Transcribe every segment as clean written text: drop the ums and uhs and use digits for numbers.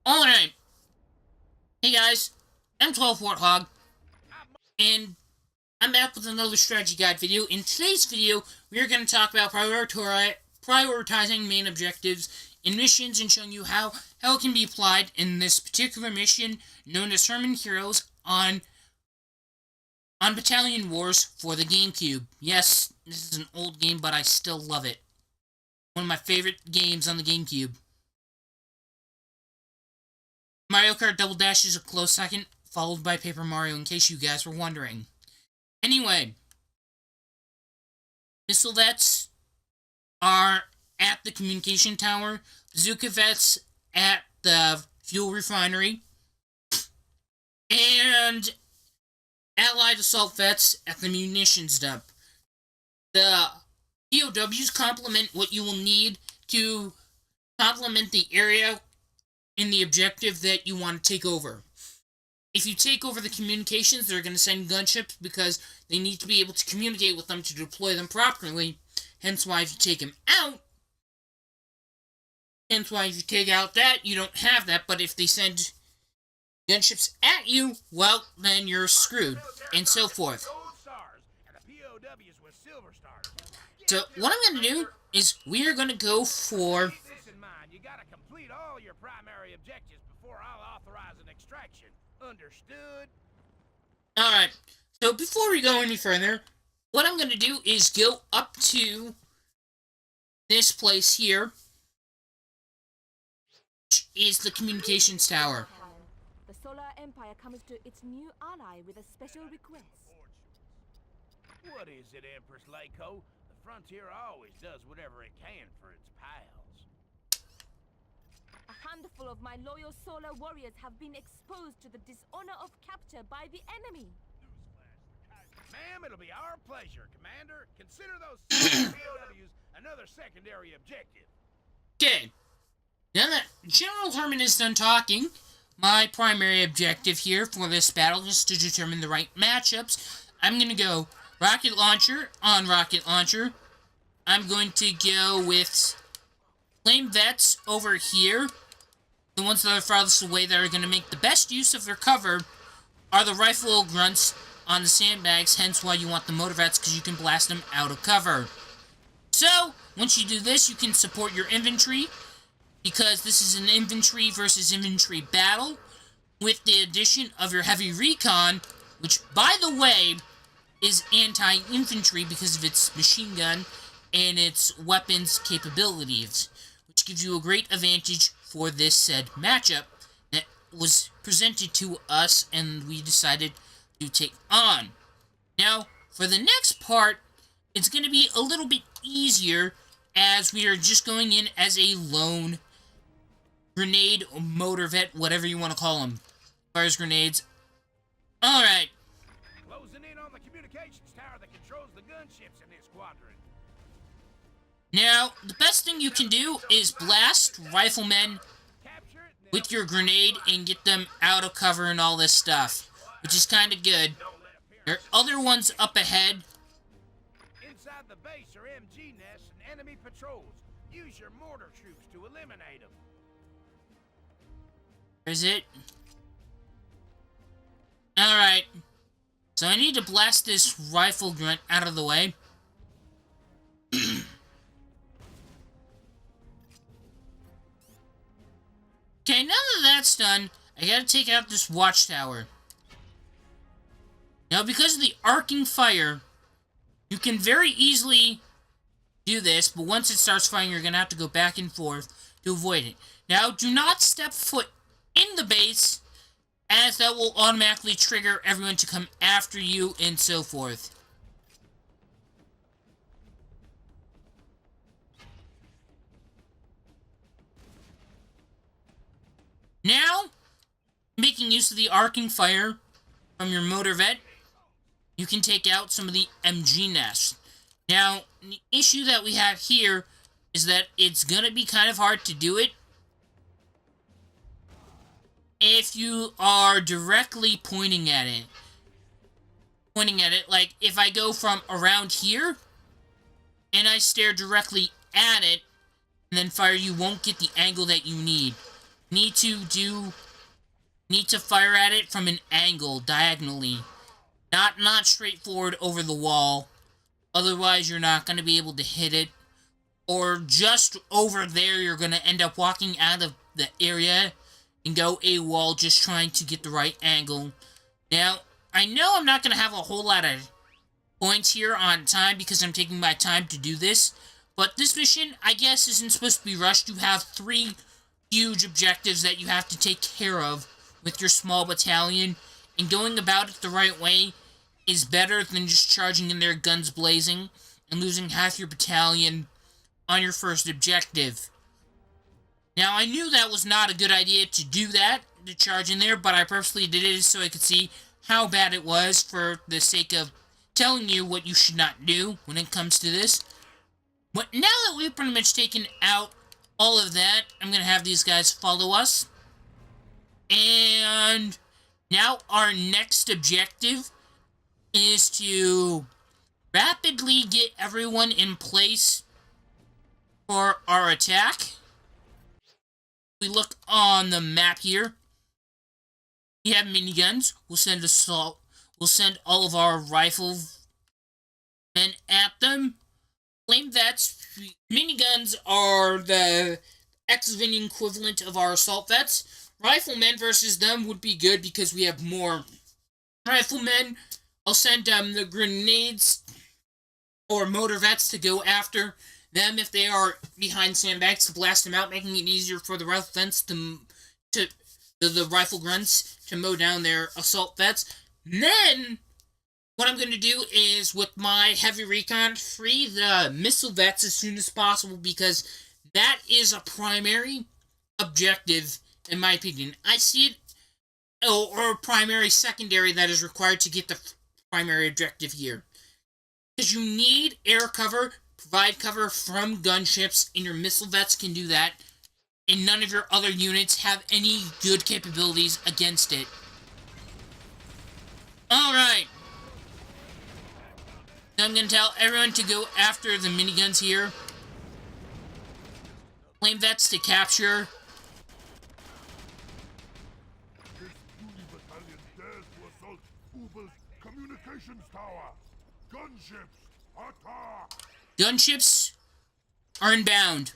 Alright. Hey guys, I'm 12 Warthog, and I'm back with another strategy guide video. In today's video, we are going to talk about prioritizing main objectives in missions and showing you how it can be applied in this particular mission known as Herman Heroes on Battalion Wars for the GameCube. Yes, this is an old game, but I still love it. One of my favorite games on the GameCube. Mario Kart Double Dash is a close second, followed by Paper Mario, in case you guys were wondering. Anyway, missile vets are at the communication tower, bazooka vets at the fuel refinery, and allied assault vets at the munitions dump. The POWs complement what you will need to complement the area in the objective that you want to take over. If you take over the communications, they're going to send gunships because they need to be able to communicate with them to deploy them properly. Hence why if you take them out, take out that, you don't have that. But if they send gunships at you, well, then you're screwed, and so forth. So what I'm going to do is we are going to go for all your primary objectives before I'll authorize an extraction. Understood? Alright, so before we go any further, what I'm going to do is go up to this place here, which is the communications tower. The Solar Empire comes to its new ally with a special request. What is it, Empress Lako? The Frontier always does whatever it can for its pals. A handful of my loyal solar warriors have been exposed to the dishonor of capture by the enemy. Ma'am, it'll be our pleasure, Commander. Consider those POWs another secondary objective. Okay. Now that General Herman is done talking, my primary objective here for this battle is to determine the right matchups. I'm going to go rocket launcher on rocket launcher. I'm going to go with flame vets over here. The ones that are farthest away that are going to make the best use of their cover are the rifle grunts on the sandbags, hence why you want the motor vets, because you can blast them out of cover. So, once you do this, you can support your infantry, because this is an infantry versus infantry battle, with the addition of your heavy recon, which, by the way, is anti-infantry because of its machine gun and its weapons capabilities, which gives you a great advantage for this said matchup that was presented to us and we decided to take on. Now, for the next part, it's going to be a little bit easier as we are just going in as a lone grenade or motor vet, whatever you want to call them. Fires grenades. Alright. Closing in on the communications tower that controls the gunships in this quadrant. Now, the best thing you can do is blast riflemen with your grenade and get them out of cover and all this stuff, which is kind of good. There are other ones up ahead. Inside the base are MG nests and enemy patrols. Use your mortar troops to eliminate them. Where is it? Alright. So I need to blast this rifle grunt out of the way. Okay, now that that's done, I gotta take out this watchtower. Now, because of the arcing fire, you can very easily do this, but once it starts firing, you're gonna have to go back and forth to avoid it. Now, do not step foot in the base, as that will automatically trigger everyone to come after you and so forth. Now, making use of the arcing fire from your motor vet, you can take out some of the MG nests. Now, the issue that we have here is that it's going to be kind of hard to do it if you are directly pointing at it. Like, if I go from around here, and I stare directly at it, and then fire, you won't get the angle that you need. Need to fire at it from an angle, diagonally. Not straightforward over the wall. Otherwise, you're not going to be able to hit it. Or just over there, you're going to end up walking out of the area and go AWOL just trying to get the right angle. Now, I know I'm not going to have a whole lot of points here on time because I'm taking my time to do this. But this mission, I guess, isn't supposed to be rushed. You have 3 huge objectives that you have to take care of with your small battalion. And going about it the right way is better than just charging in there guns blazing and losing half your battalion on your first objective. Now, I knew that was not a good idea to do that, to charge in there, but I purposely did it so I could see how bad it was for the sake of telling you what you should not do when it comes to this. But now that we've pretty much taken out all of that, I'm going to have these guys follow us. And now our next objective is to rapidly get everyone in place for our attack. We look on the map here. We have miniguns. We'll send assault. We'll send all of our rifle men at them. Flame vets. Miniguns are the X-Wing equivalent of our assault vets. Riflemen versus them would be good because we have more riflemen. I'll send the grenades or motor vets to go after them if they are behind sandbags to blast them out, making it easier for the rifle vets the rifle grunts to mow down their assault vets. Then, what I'm going to do is, with my heavy recon, free the missile vets as soon as possible, because that is a primary objective, in my opinion. I see it, or a primary secondary that is required to get the primary objective here. Because you need air cover, provide cover from gunships, and your missile vets can do that, and none of your other units have any good capabilities against it. Alright. Now I'm going to tell everyone to go after the miniguns here. Flame vets to capture. This puny battalion dares to assault Ubel's communications tower. Gunships, attack! Gunships are inbound.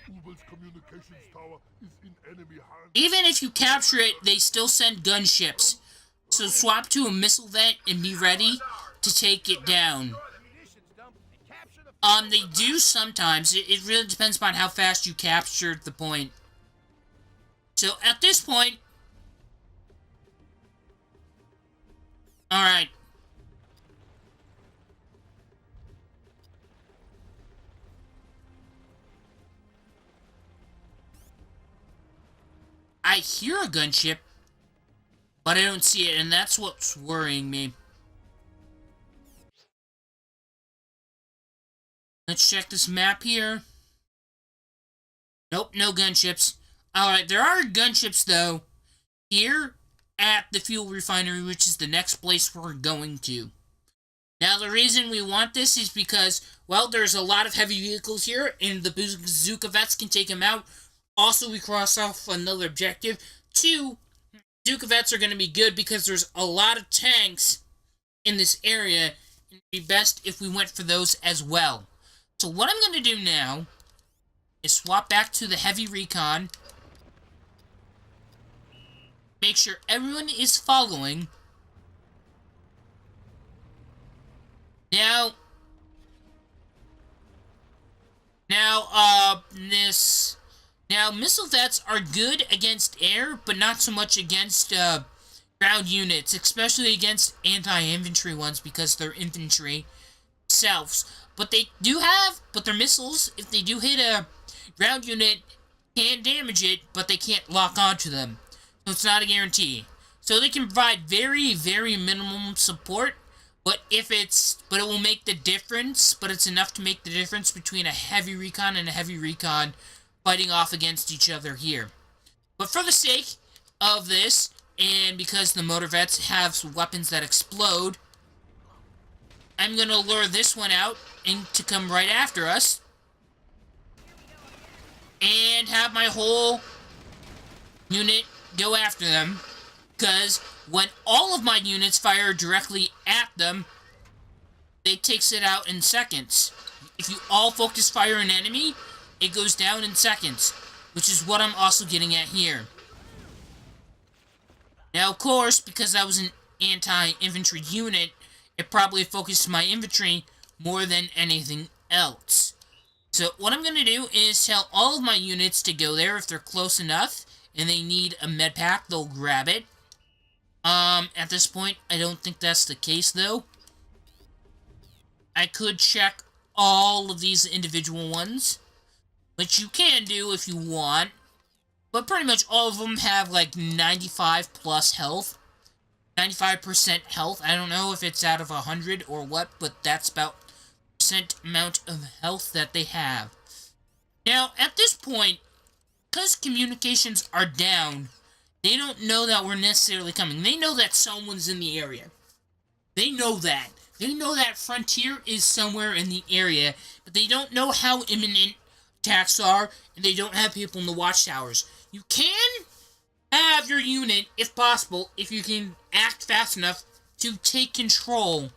Ubel's communications tower is in enemy hands. Even if you capture it, they still send gunships. So swap to a missile vet and be ready to take it down. They do sometimes. It really depends upon how fast you captured the point. So at this point... Alright. I hear a gunship, but I don't see it, and that's what's worrying me. Let's check this map here. Nope, no gunships. Alright, there are gunships, though, here at the fuel refinery, which is the next place we're going to. Now, the reason we want this is because, well, there's a lot of heavy vehicles here, and the bazooka vets can take them out. Also, we cross off another objective. 2, bazooka vets are going to be good because there's a lot of tanks in this area. It'd be best if we went for those as well. So what I'm going to do now is swap back to the heavy recon. Make sure everyone is following. Now, missile vets are good against air, but not so much against ground units, especially against anti-infantry ones because they're infantry themselves. But their missiles, if they do hit a ground unit, can damage it, but they can't lock onto them. So it's not a guarantee. So they can provide very, very minimum support, but it will make the difference, but it's enough to make the difference between a heavy recon and a heavy recon fighting off against each other here. But for the sake of this, and because the motor vets have weapons that explode, I'm going to lure this one out and to come right after us. and have my whole unit go after them. Because when all of my units fire directly at them, it takes it out in seconds. If you all focus fire an enemy, it goes down in seconds, which is what I'm also getting at here. Now, of course, because I was an anti-infantry unit, it probably focused my infantry more than anything else. So what I'm going to do is tell all of my units to go there if they're close enough and they need a med pack, they'll grab it. At this point, I don't think that's the case, though. I could check all of these individual ones, which you can do if you want, but pretty much all of them have like 95 plus health. 95% health. I don't know if it's out of 100 or what, but that's about percent amount of health that they have. Now, at this point, because communications are down, they don't know that we're necessarily coming. They know that someone's in the area. They know that. They know that Frontier is somewhere in the area, but they don't know how imminent attacks are, and they don't have people in the watchtowers. You can have your unit, if possible, if you can act fast enough to take control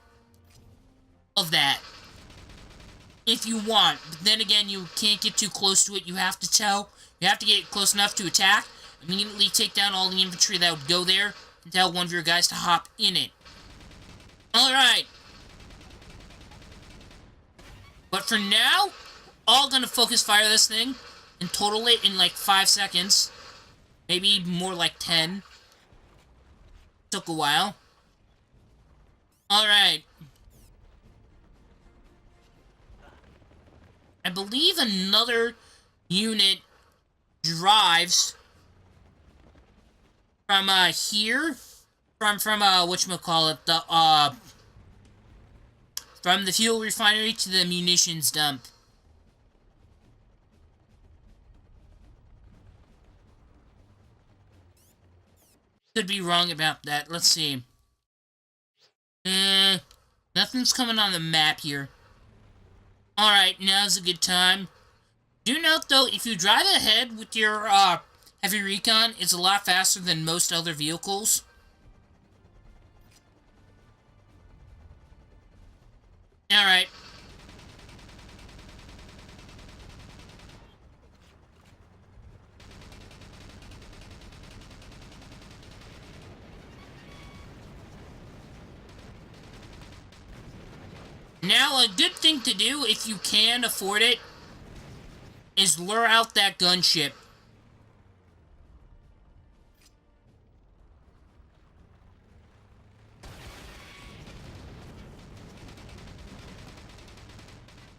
of that. If you want. But then again, you can't get too close to it. You have to get close enough to attack, immediately take down all the infantry that would go there, and tell one of your guys to hop in it. Alright. But for now, we're all gonna focus fire this thing and total it in like 5 seconds. Maybe more like 10. Took a while. Alright. I believe another unit drives from here, from whatchamacallit, from the fuel refinery to the munitions dump. Could be wrong about that. Let's see. Nothing's coming on the map here. Alright, now's a good time. Do note, though, if you drive ahead with your heavy recon, it's a lot faster than most other vehicles. Alright. Now, a good thing to do, if you can afford it, is lure out that gunship.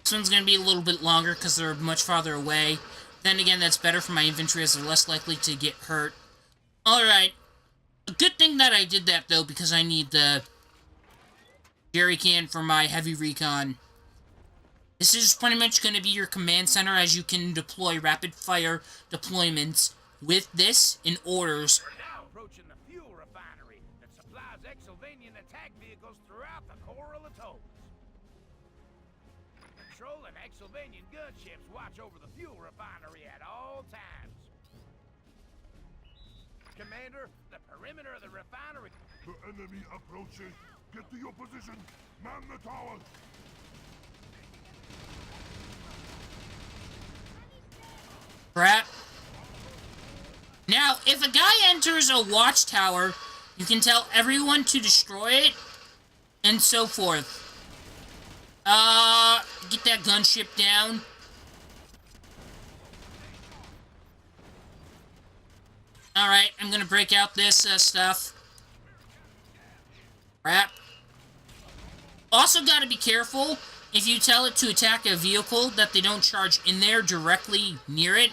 This one's going to be a little bit longer because they're much farther away. Then again, that's better for my infantry as they're less likely to get hurt. Alright. A good thing that I did that, though, because I need the jerry can for my heavy recon. This is pretty much going to be your command center, as you can deploy rapid fire deployments with this in orders. We're now approaching the fuel refinery that supplies Exylvanian attack vehicles throughout the Coral Atolls. Patrol and Exylvanian gunships watch over the fuel refinery at all times. Commander, the perimeter of the refinery... The enemy approaching. Get to your position. Man the tower. Crap. Now, if a guy enters a watchtower, you can tell everyone to destroy it, and so forth. Get that gunship down. Alright, I'm gonna break out this stuff. Crap. Also gotta be careful if you tell it to attack a vehicle that they don't charge in there directly near it,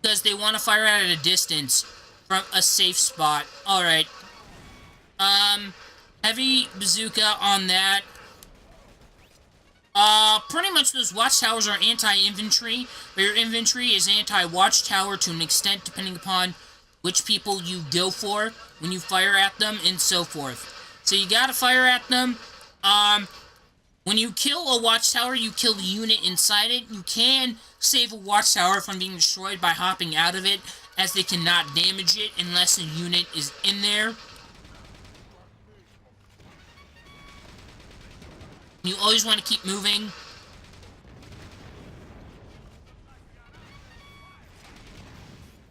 because they want to fire at a distance from a safe spot. Alright. Heavy bazooka on that. Pretty much those watchtowers are anti-infantry, but your infantry is anti-watchtower to an extent, depending upon which people you go for when you fire at them, and so forth. So you gotta fire at them. When you kill a watchtower, you kill the unit inside it. You can save a watchtower from being destroyed by hopping out of it, as they cannot damage it unless a unit is in there. You always want to keep moving.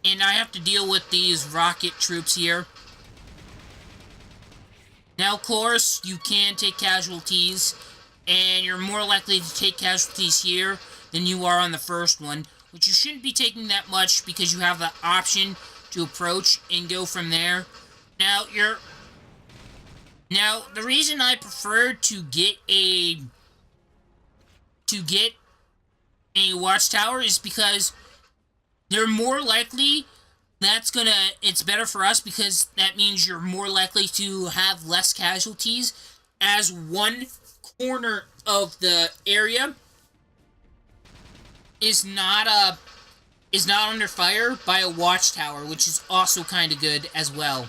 And I have to deal with these rocket troops here. Now, of course, you can take casualties, and you're more likely to take casualties here than you are on the first one, which you shouldn't be taking that much because you have the option to approach and go from there. Now, the reason I prefer to get a watchtower is because they're more likely, it's better for us because that means you're more likely to have less casualties, as one corner of the area is not under fire by a watchtower, which is also kind of good as well.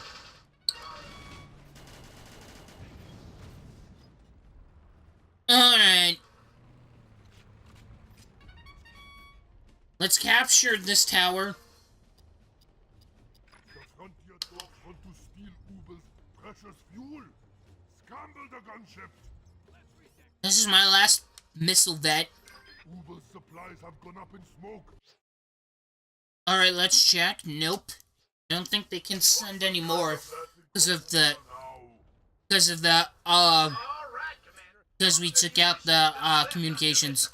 Alright. Let's capture this tower. The frontier dogs want to steal Ubel's precious fuel. Scramble the gunships. This is my last missile vet. Ubel's supplies have gone up in smoke. Alright, let's check. Nope. I don't think they can send any more because we took out the communications.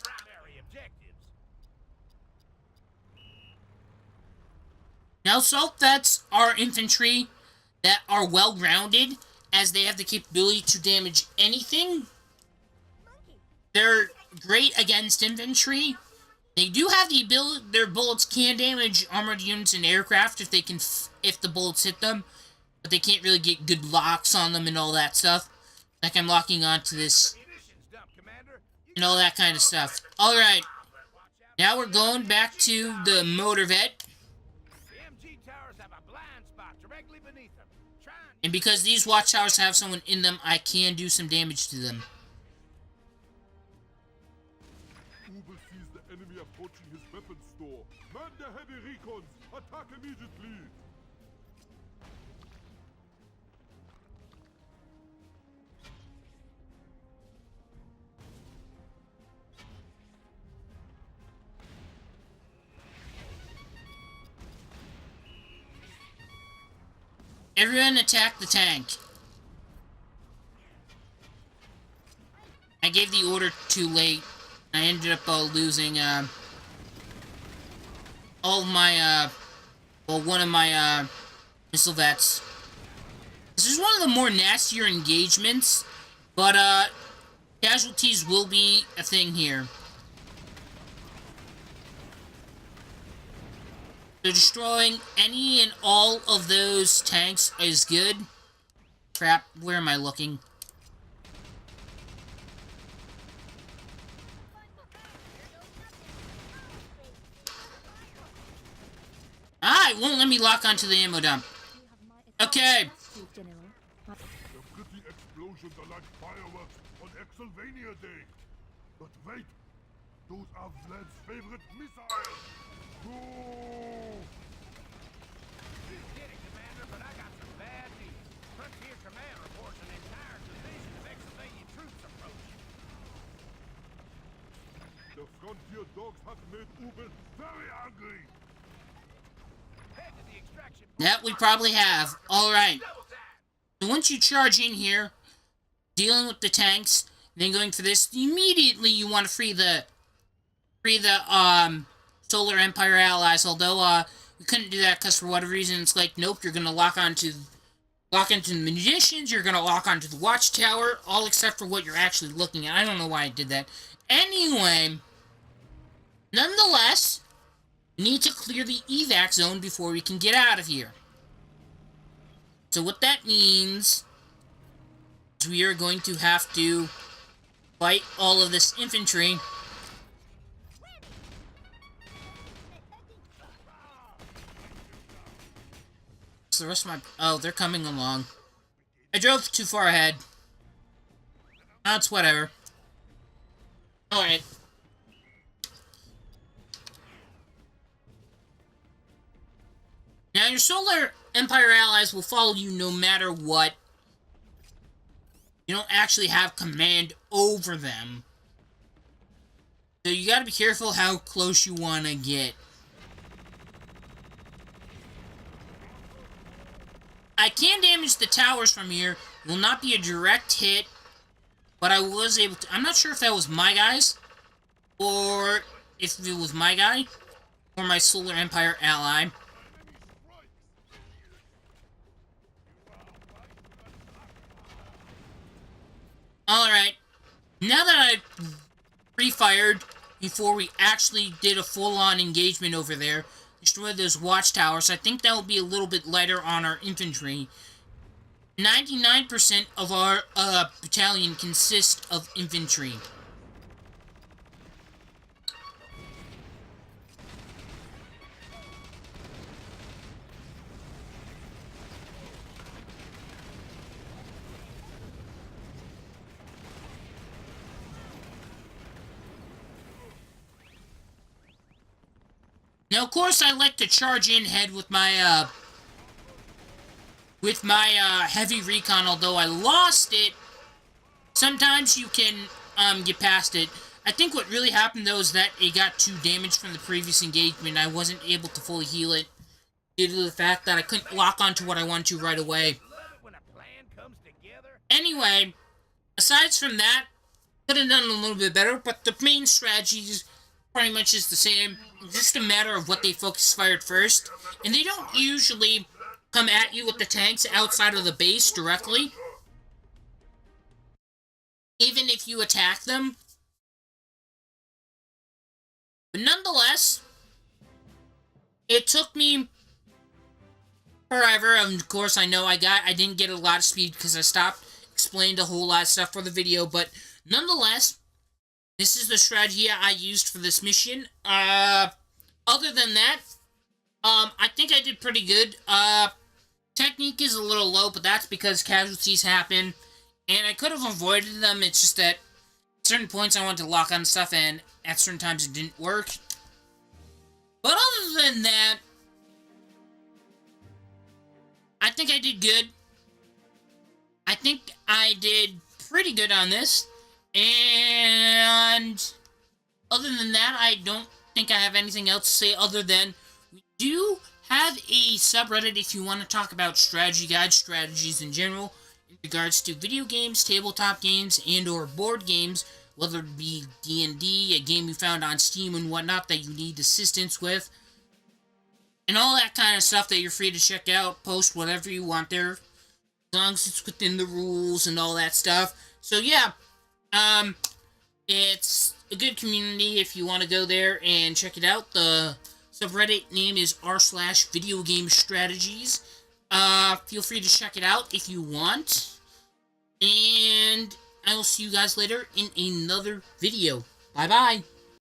Now, assault vets are infantry that are well-grounded, as they have the capability to damage anything. They're great against infantry. They do have the ability, their bullets can damage armored units and aircraft if the bullets hit them, but they can't really get good locks on them and all that stuff. Like I'm locking onto this and all that kind of stuff. Alright, now we're going back to the motor vet. And because these watchtowers have someone in them, I can do some damage to them. Ubel sees the enemy approaching his weapons store. Man the heavy recons! Attack immediately! Everyone attack the tank. I gave the order too late. I ended up losing all of my one of my missile vets. This is one of the more nastier engagements, but casualties will be a thing here. So destroying any and all of those tanks is good. Crap, where am I looking? Ah, it won't let me lock onto the ammo dump. Okay. The pretty explosions are like fireworks on Exylvania Day. But wait, those are Vlad's favorite missiles. Oh! You did it, Commander, but I got some bad news. Frontier Command reports an entire division of Exylvania troops approaching. The frontier dogs have made Ubel very angry. Head to the extraction point. That we probably have. Alright. So once you charge in here, dealing with the tanks, then going for this, immediately you want to free the Solar Empire allies, although we couldn't do that because for whatever reason it's like, nope, you're gonna lock into the munitions, you're gonna lock onto the watchtower, all except for what you're actually looking at. I don't know why I did that. Anyway, nonetheless, we need to clear the evac zone before we can get out of here. So what that means is we are going to have to fight all of this infantry. The rest of my... Oh, they're coming along. I drove too far ahead. That's whatever. Alright. Now, your Solar Empire allies will follow you no matter what. You don't actually have command over them. So you gotta be careful how close you want to get. I can damage the towers from here. It will not be a direct hit. But I was able to... I'm not sure if that was my guys. Or if it was my guy. Or my Solar Empire ally. Alright. Now that I've pre-fired before we actually did a full-on engagement over there, destroyed those watchtowers, I think that will be a little bit lighter on our infantry. 99% of our battalion consists of infantry. Now, of course, I like to charge in head with my heavy recon, although I lost it. Sometimes you can get past it. I think what really happened, though, is that it got too damaged from the previous engagement. I wasn't able to fully heal it due to the fact that I couldn't lock onto what I wanted to right away. Anyway, aside from that, could have done a little bit better, but the main strategy is pretty much is the same. Just a matter of what they focus fired first. And they don't usually come at you with the tanks outside of the base directly. Even if you attack them. But nonetheless, it took me forever. And of course, I know I didn't get a lot of speed because I stopped, explained a whole lot of stuff for the video. But nonetheless, this is the strategy I used for this mission. Other than that, I think I did pretty good. Technique is a little low, but that's because casualties happen. And I could have avoided them, it's just that at certain points I wanted to lock on stuff, and at certain times it didn't work. But other than that, I think I did good. I think I did pretty good on this. And other than that, I don't think I have anything else to say other than we do have a subreddit if you want to talk about strategy guides, strategies in general, in regards to video games, tabletop games, and or board games, whether it be D&D, a game you found on Steam and whatnot that you need assistance with, and all that kind of stuff that you're free to check out, post whatever you want there, as long as it's within the rules and all that stuff. So yeah, it's a good community if you want to go there and check it out. The subreddit name is r/video game strategies. Feel free to check it out if you want. And I will see you guys later in another video. Bye-bye.